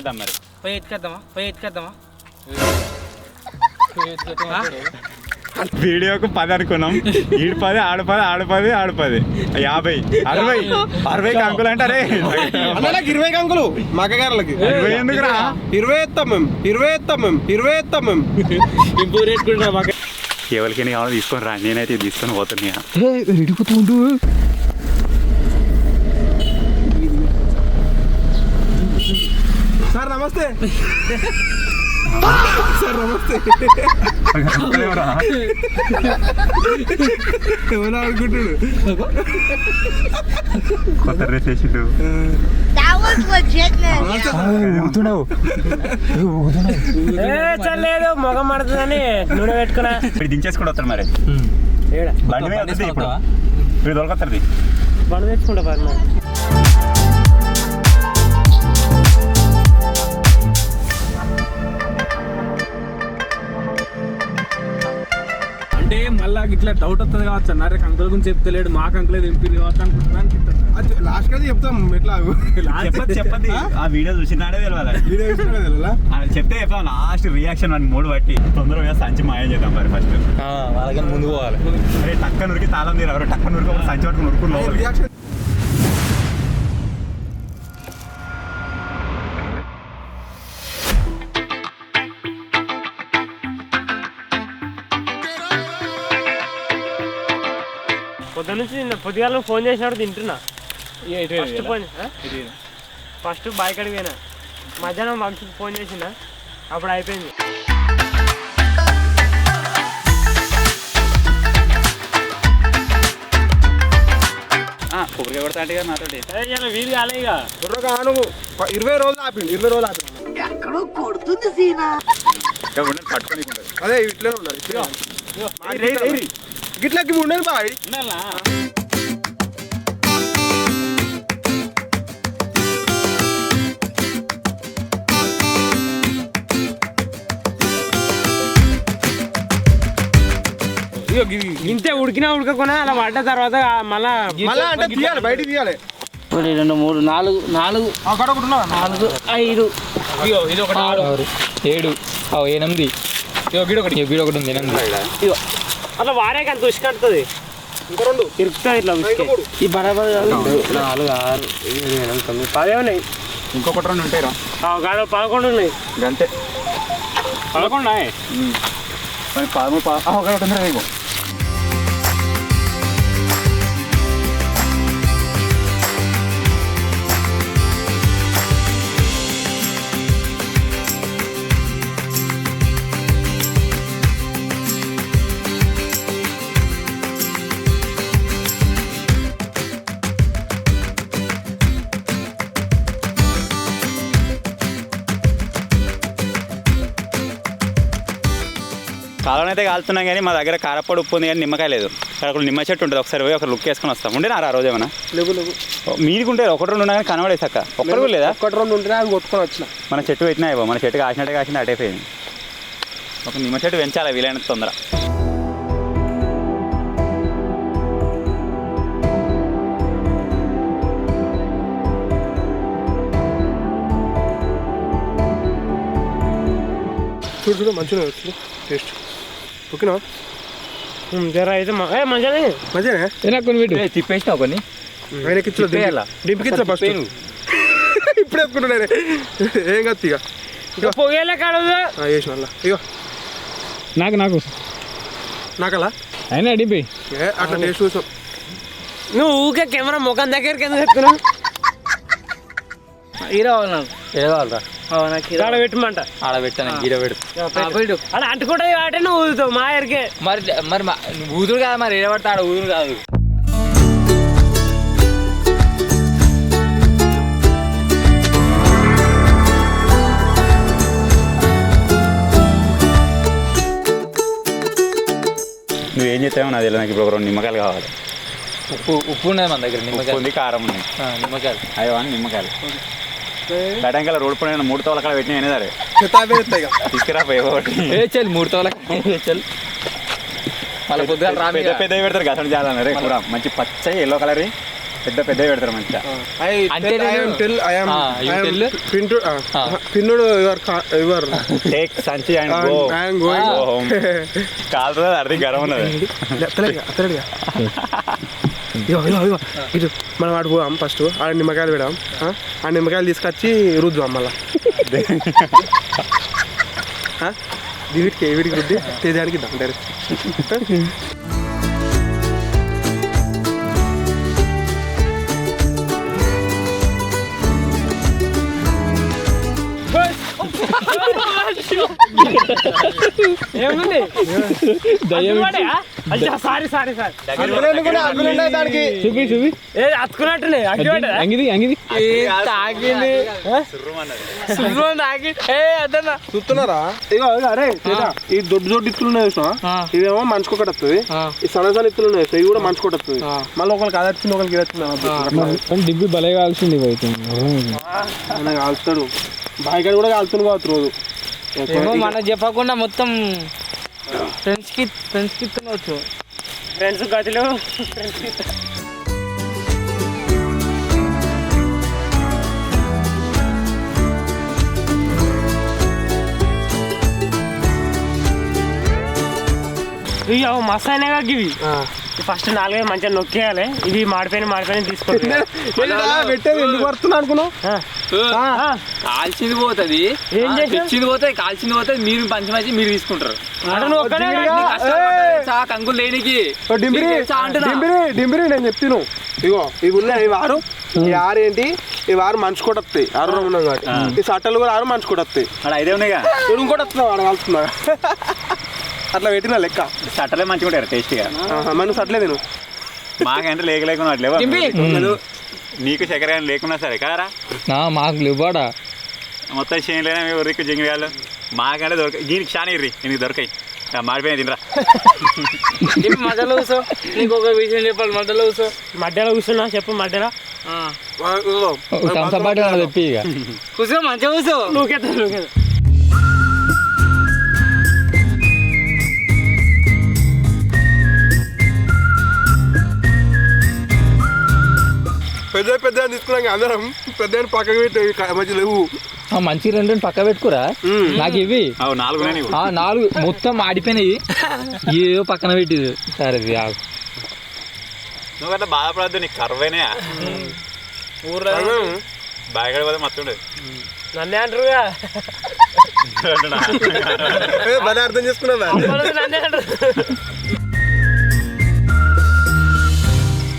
చేద్దాం మరి పోయి ఎత్తుకెద్దామా వీడియోకు 10 అనుకున్నాం. ఈడు 10 ఆడు 10 ఆడు 10 ఆడు 10 50 60 కంకులు అంటారే. 20 కంకులు మగగారులకి 20 ఎందుకురా? 20 ఎత్తాం మేము 20 ఎత్తాం మేము ఇంప్రూవ్ చేసుకుంటున్నా మాకు. ఎవరికైనా కావాలో తీసుకొని రా, నేనైతే తీసుకొని పోతున్నా. సార్ నమస్తే. సార్ నమస్తే. ఎవరు అనుకుంటాడు కొత్త డ్రెస్ వేసిండు. లేదు మొగం పడుతుందని నూనె పెట్టుకున్నా. దించేసుకుంటూ వస్తాడు మరి. బండి మీద వస్తుంది ఇప్పుడు. ఇప్పుడు దొరకొస్తుంది. బండి తెచ్చుకుంటా పర్మ. అంటే మళ్ళా ఇట్లా డౌట్ వస్తుంది కావచ్చు అన్నారు. అంకుల్ గురించి చెప్తలేడు, మాకు అంకులే దింపి కావచ్చు అనుకుంటున్నాను. లాస్ట్ కదా చెప్తాం ఎట్లా చెప్పండి. ఆ వీడియో చూసినాడే తెలియాలి. చెప్తే చెప్పాం లాస్ట్ రియాక్షన్ అని 3 బట్టి తొందరగా సంచి మాయం చేద్దాం మరి. ఫస్ట్ వాళ్ళకని ముందు పోవాలి. అరే టక్క నురికి తాళం తీరు, ఎవరు టక్క నురికి ఒక సంచి పట్టుకుని నురుకుని పొద్దు నుంచి పొద్దుగాల ఫోన్ చేసినాడు తింటున్నా. ఫస్ట్ బాయ్ కాడికి పోయినా, మధ్యాహ్నం వంశీకి ఫోన్ చేసిన, అప్పుడు అయిపోయింది. కొబ్బరికాయ కొడతా అంటే నాతో వీలు కాలే ఇక. నువ్వు 20 రోజులు ఆపిండు. 20 రోజులు ఆపిండు. ఎక్కడో కొడుతుంది సీనా. పట్టుకొని అదే ఇట్లనే ఉండాలి. గిట్లకి ఉండేది బాయ్. ఇంతే ఉడికినా ఉడకకున్నా అలా పడ్డ తర్వాత మళ్ళా అంటే తీయాలి, బయట తీయాలి. 1 2 3 4 4 4 5 ఇది ఒకటి 6 7 8 గీడొకటి ఉంది 8. అట్లా వారేకి అంత ఉసుకంటుంది. ఇంకా 2 తిరుగుతా ఇట్లా ఈ బరాబర్ 4 6 7 8 9 10 ఉన్నాయి. ఇంకొకటి 2 ఉంటాయి రా. 11 ఉన్నాయి. అంతే 11 ఒకటి ఉంది. కాలంలో అయితే కాలుతున్నాం కానీ మా దగ్గర కారపొడి ఉప్పు ఉంది కానీ నిమ్మకాయ లేదు. అక్కడ నిమ్మ చెట్టు ఉంటుంది, ఒకసారి పోయి ఒక లుక్ వేసుకొని వస్తాం. ఉండే ఆ రోజు ఏమన్నా లేవు మీదికి ఉంటారు. 1 2 ఉన్నా కానీ కనబడేసాక ఒక్కరు లేదా? 1 2 ఉంటేనే అది కొట్టుకొని వచ్చిన. మన చెట్టు పెట్టినా ఇవ్వ, మన చెట్టు కాసినట్టే కాసిన అటైపోయింది. ఒక నిమ్మ చెట్టు పెంచాలి వీలైనంత తొందర. చూడు మంచిగా వచ్చింది టేస్ట్. ఓకేనా? జర అయితే మంచిగానే మంచిగానే తిప్పేసినావు కొన్ని డింపికిచ్చా ఫస్ట్. ఇప్పుడే ఒప్పుకుంటున్నారే ఏం కాదు. ఇక పొగేలే కాడదు వేసిన అలా ఇగో నాకలా అయినా డింపి అట్లా టేస్ట్ చూసాం. నువ్వు ఊకే కెమెరా ముఖం దగ్గరికి ఎందుకు చెప్తున్నావు? హీరో కావాలి నాకు. ఏదో కావాలరా ఆడ పెట్టమంట. ఆడ పెట్టాను గీడ పెడు. అలా అంటుకుంటుంది కాబట్టి నువ్వు ఊదుతావు మా ఎరికే. మరి ఊదురు కాదు, మరి ఏడబడితే ఆడ ఊదురు కాదు. నువ్వేం చేస్తావో నాకు తెలియదు. నాకు ఇప్పుడు 2 నిమ్మకాయలు కావాలి. ఉప్పు ఉన్నది మన దగ్గర. నిమ్మకాయ ఉంది, కారం ఉన్నాయి. నిమ్మకాయలు అయ్యో అని నిమ్మకాయలు బయటంకాల రోడ్ పైన 3 తోల అక్కడ పెట్టినా సరే తీసుకురా పోయి 3 తోల మళ్ళీ పొద్దుగా పెద్ద పెద్దవి పెడతారు గసడు చాలా రే కూర మంచి పచ్చ ఎల్లో కలర్ పెద్ద పెద్ద పెడతారు మంచిగా. పిన్నుడు ఎవరు టేక్ సంచి అండ్ గో హోమ్. కాదు అర్థం గరం ఉన్నది. ఇటు మనం ఆడు పోదాం ఫస్ట్. ఆడ నిమ్మకాయలు పెడదాం. ఆ నిమ్మకాయలు తీసుకొచ్చి రుద్దాం మళ్ళా. వీటికి రుద్ది తేజానికి ఇద్దాం డైరెక్ట్. ఏముంది సారీ దానికి చూపి అతుకున్నట్టునే అంగిది చూస్తున్నారా? ఇగో అరే ఈ దొడ్డు ఇత్తులున్నాయి చూసినా, ఇవేమో మంచుకొకటి వస్తుంది. ఈ సన్న ఇత్తులున్నాయి ఇవి కూడా మంచుకోటి వస్తుంది. మళ్ళీ ఒకరికి అది వచ్చింది ఒకరికి ఇది వచ్చింది. డిబ్బి భలే కాల్సింది కాలుస్తాడు. బాయికాడ కూడా కాలుతుంది కావచ్చు రోజు. మనకు చెప్పకుండా మొత్తం ఫ్రెండ్స్కి తినవచ్చు. ఫ్రెండ్స్ గదిలో మస్తు అయినాయి కాక ఇవి. ఫస్ట్ 4-5 మంచిగా నొక్కేయాలి. ఇవి మాడిపోయిన తీసుకోండి. పెట్టేది ఎందుకు పడుతున్నా అనుకున్నావు? కాల్చింది పోతుంది, తెచ్చింది పోతుంది, కాల్చింది పోతుంది. మీరు పంచి మీరు తీసుకుంటారు. కంకులు లేనికి డింబిరి నేను చెప్తాను. ఇగో ఇవి ఉన్నాయి. ఈ వారు ఈ ఆరు ఏంటి, ఈ వారు మంచి కూడా వస్తాయి. 6 ఉన్నాం కాబట్టి ఈ సట్టలు కూడా 6 మంచి కూడా వస్తాయి. ఐదే ఉన్నాయి. ఇంకోటి వస్తున్నావు ఆడ కలుస్తున్నా. అట్లా పెట్టిన లెక్క. సట్టలే మంచిగా ఉంటారు టేస్టీగా. మనం సట్టలే తిను. మాకంటే లేకుండా అట్లేవా నీకు చక్కెర లేకున్నా సరే కారా. మాకు లేవాడా మొత్తం చేయలేనా మీ ఊరికి జింగిరాలు. మాకంటే దొరక దీనికి చాలా ఇర్రి నీకు దొరకాయి. మాడిపోయినా తినరా. మధ్యలో కూర్చో, నీకు ఒక విషయం చెప్పాలి. మధ్యలో కూర్చున్నా చెప్పు. మధ్యలో చెప్పి ఇక కూర్చో, మంచిగా కూర్చో. నువ్వు పెద్ద తీసుకున్నాం అందరం. పెద్ద పక్కకు పెట్టి మంచి లేవు. మంచి 2 పక్క పెట్టుకురా. నాకు ఇవి 4 మొత్తం ఆడిపోయినాయి. ఏవో పక్కన పెట్టి సరే నువ్వు అట్లా బాధపడద్దు. నీకు కర్వైనా బాగా పోతే మొత్తం ఉండేది. నన్నే అంటారుగా. బాగా అర్థం చేసుకున్నా.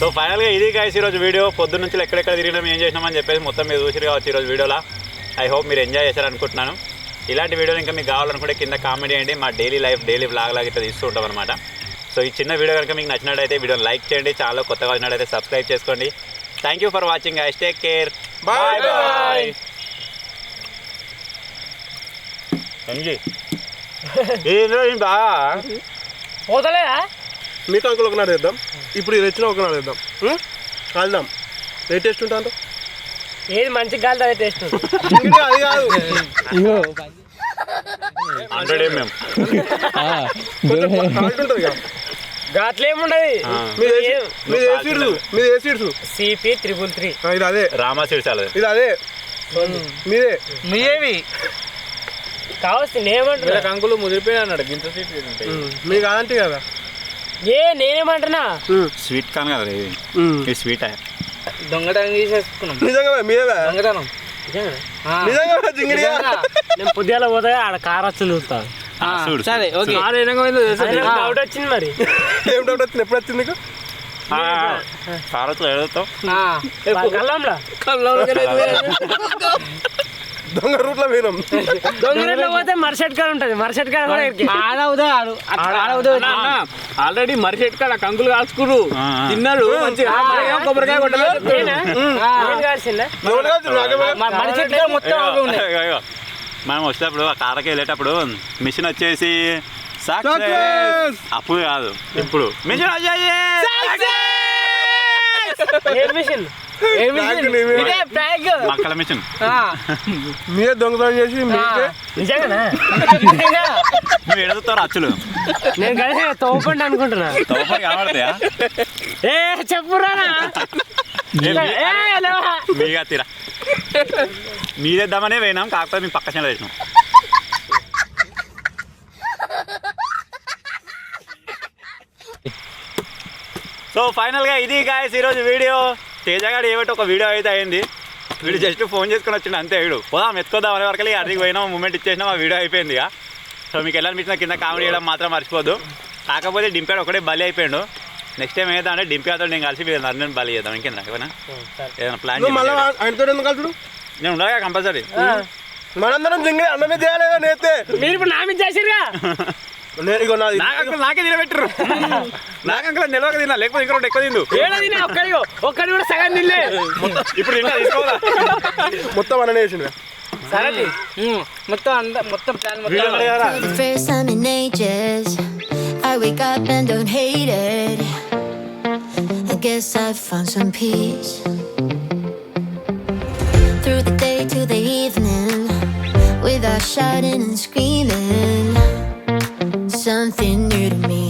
సో ఫైనల్గా ఇది గైస్ ఈరోజు వీడియో. పొద్దున్న నుంచి ఎక్కడెక్కడ తిరిగినాం ఏం చేసినామని చెప్పేసి మొత్తం మీరు చూసిరు కావచ్చు ఈరోజు వీడియోలో. ఐ హోప్ మీరు ఎంజాయ్ చేశారనుకుంటున్నాను. ఇలాంటి వీడియోలు ఇంకా మీకు కావాలనుకుంటే కింద కామెంట్ చేయండి. మా డైలీ వ్లాగ్ లాగా ఇట్లా తీస్తూ ఉంటాం అనమాట. సో ఈ చిన్న వీడియో కనుక మీకు నచ్చినట్టయితే వీడియోని లైక్ చేయండి. ఛానల్ కొత్తగా వచ్చినట్టయితే సబ్స్క్రైబ్ చేసుకోండి. Thank you for watching guys. Take care. Bye. పోతలేదా? మీ కంకులు ఒకనాడు వేద్దాం. ఇప్పుడు ఇది వచ్చినా ఒకనాడు వేద్దాం. కాల్దాం. ఏ టేస్ట్ ఉంటాను? ఏది మంచి గాలి అదే టేస్ట్. అది కాదు. 100 mm. ఉంటుంది కదా. గాట్లు ఏముండదు. మీది ఏ సీడ్స్? CP 333. ఇది అదే రామా సీడ్స్. ఇది అదే మీవి కావచ్చు. నేనేమంటున్నా కంకులు ముదిరిపోయినా అన్నాడు. గింత సీట్ ఉంటాయి మీకు అలాంటి కదా. నేనేమంటున్నా స్వీట్ కాన్ కదా ఇది స్వీట్. దొంగతనం తీసేసుకున్నాం. నిజంగా మీదే దొంగతనం నిజంగా. నేను పొద్దుగాల పోతే ఆడ కార్ వచ్చి చూస్తాను. సరే ఓకే. డౌట్ వచ్చింది. మరి ఏం డౌట్ వచ్చింది? ఎప్పుడు వచ్చింది నీకు? కారతో ఎడుతావు దొంగ రూట్లో పోయినాం. దొంగ రూట్లో పోతే మర్షెట్ కాడ ఉంటుంది. మర్షెట్ కాడ ఆల్రెడీ మరిషెట్ కాడ కంకులు కాల్చుకురు తిన్నారు. మంచిగా కొబ్బరికాయ మనం వచ్చేటప్పుడు ఆ కారకి వెళ్ళేటప్పుడు మిషన్ వచ్చేసి అప్పుడు కాదు ఇప్పుడు మిషన్ మిషన్ మక్కల మిషన్ మీరే దొంగతనం చేసి నిజంగానా నువ్వు ఎడుతారు అచ్చులు. నేను కలిసి తోపండి అనుకుంటున్నా. కనబడతాయా? చెప్పురా. మీగా తీరా మీదేద్దామనే పోయినాం, కాకపోతే మేము పక్క చెంలో వేసినాం. సో ఫైనల్గా ఇది గాయస్ ఈరోజు వీడియో. తేజగాడు ఏమిటి ఒక వీడియో అయితే అయింది. వీడు జస్ట్ ఫోన్ చేసుకుని వచ్చిండు అంతే. వీడు పోదాం ఎత్తుకోదాం అనే వరకు అడిగి పోయినాం, మూమెంట్ ఇచ్చేసినాం, ఆ వీడియో అయిపోయింది ఇక. సో మీకు ఎలా అనిపించిన కింద కామెడీ చేయడం మాత్రం మర్చిపోద్దు. కాకపోతే డింపాడు ఒకటే బలి అయిపోయాడు. నెక్స్ట్ టైం ఏదో అంటే డింపాతో నేను కలిసి వీళ్ళు అందరిని బలి చేద్దాం. ఇంకేందా ఏదైనా ప్లాన్ నేను ఉండాలి కంపల్సరీ. మనందరం అన్నమే చేయాలి. మీరు ఇప్పుడు నా మీద చేసిరుగా. నాకే తినబెట్టరు. నాకు అంకుల్ నిలవక తిన్నా, లేకపోతే ఇంకా ఎక్కువ తిందు. ఒక్కడి కూడా సగం తినలే. ఇప్పుడు తిన్నా తీసుకోవాలా మొత్తం అన్ననే చేసిండు. సరే మొత్తం plan For the first time in ages, I wake up and don't hate it. I guess I found some peace. Through the day to the evening, without shouting and screaming, something new to me.